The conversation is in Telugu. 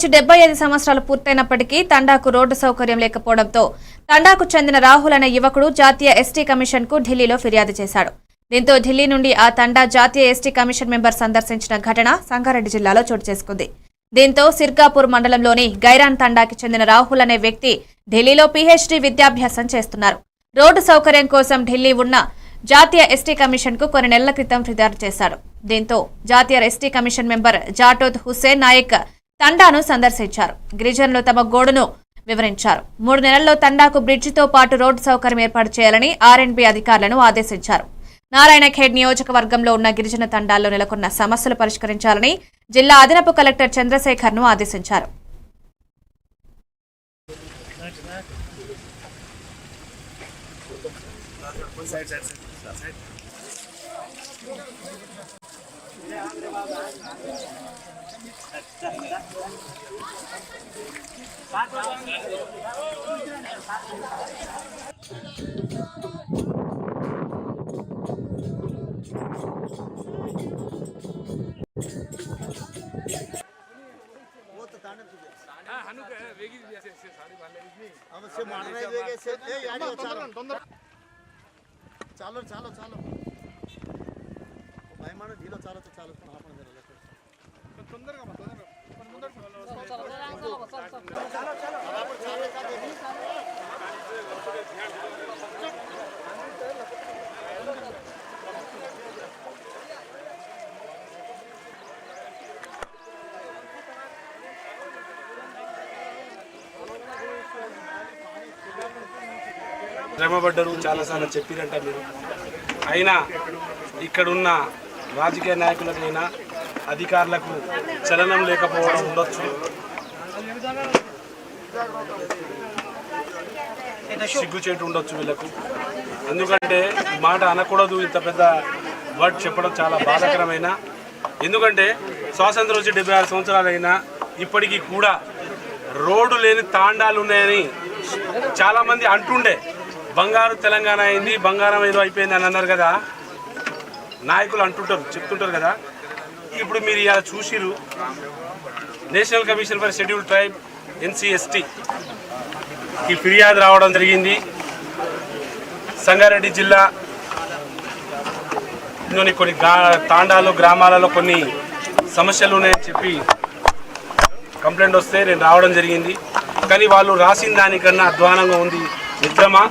75 సంవత్సరాలు పూర్తయినప్పటికీ తండాకు రోడ్డు సౌకర్యం లేకపోవడంతో తండాకు చెందిన రాహుల్ అనే యువకుడు జాతీయ ఎస్టీ కమిషన్ కు ఢిల్లీలో ఫిర్యాదు చేశాడు. దీంతో ఢిల్లీ నుండి ఆ తండా జాతీయ ఎస్టీ కమిషన్ మెంబర్ సందర్శించిన ఘటన సంగారెడ్డి జిల్లాలో చోటు చేసుకుంది. దీంతో సిర్గాపూర్ మండలంలోని గైరాన్ తండాకి చెందిన రాహుల్ అనే వ్యక్తి ఢిల్లీలో పీహెచ్డీ విద్యాభ్యాసం చేస్తున్నారు. రోడ్డు సౌకర్యం కోసం ఢిల్లీ ఉన్న జాతీయ ఎస్టీ కమిషన్ కు కొన్ని నెలల క్రితం ఫిర్యాదు చేశాడు. దీంతో జాతీయ ST commission member Jatoth Hussain Naik తండాను సందర్శించారు. గిరిజనులు తమ గోడును వివరించారు. 3 నెలల్లో తండాకు బ్రిడ్జితో పాటు రోడ్డు సౌకర్యం ఏర్పాటు చేయాలని ఆర్ఎండ్బీ అధికారులను ఆదేశించారు. నారాయణఖేడ్ నియోజకవర్గంలో ఉన్న గిరిజన తండాల్లో నెలకొన్న సమస్యలు పరిష్కరించాలని జిల్లా అదనపు కలెక్టర్ చంద్రశేఖర్ ను ఆదేశించారు. చాలు చాలు చాలు భయమాన ఢీలో చాలు చాలు తొందరగా శ్రమపడ్డరు, చాలాసార్లు చెప్పిరంట మీరు. అయినా ఇక్కడున్న రాజకీయ నాయకులకైనా అధికారులకు చలనం లేకపోవడం ఉండొచ్చు. సిగ్గుచేటు ఉండొచ్చు వీళ్ళకు. ఎందుకంటే మాట అనకూడదు, ఇంత పెద్ద వర్డ్ చెప్పడం చాలా బాధాకరమైన. ఎందుకంటే స్వాతంత్రం వచ్చి 76 సంవత్సరాలైనా ఇప్పటికీ కూడా రోడ్డు లేని తాండాలు ఉన్నాయని చాలామంది అంటుండే. బంగారు తెలంగాణ అయింది, బంగారం ఏదో అయిపోయింది అని అన్నారు కదా, నాయకులు అంటుంటారు, చెప్తుంటారు కదా. ఇప్పుడు మీరు ఇలా చూసిరు, national commission for schedule tribe NCST ఈ ఫిర్యాదు రావడం జరిగింది. సంగారెడ్డి జిల్లాలోని కొన్ని తాండాలు గ్రామాలలో కొన్ని సమస్యలు ఉన్నాయని చెప్పి కంప్లైంట్ వస్తే నేను రావడం జరిగింది. కానీ వాళ్ళు రాసిన దానికన్నా అధ్వానంగా ఉంది. మిత్రమా,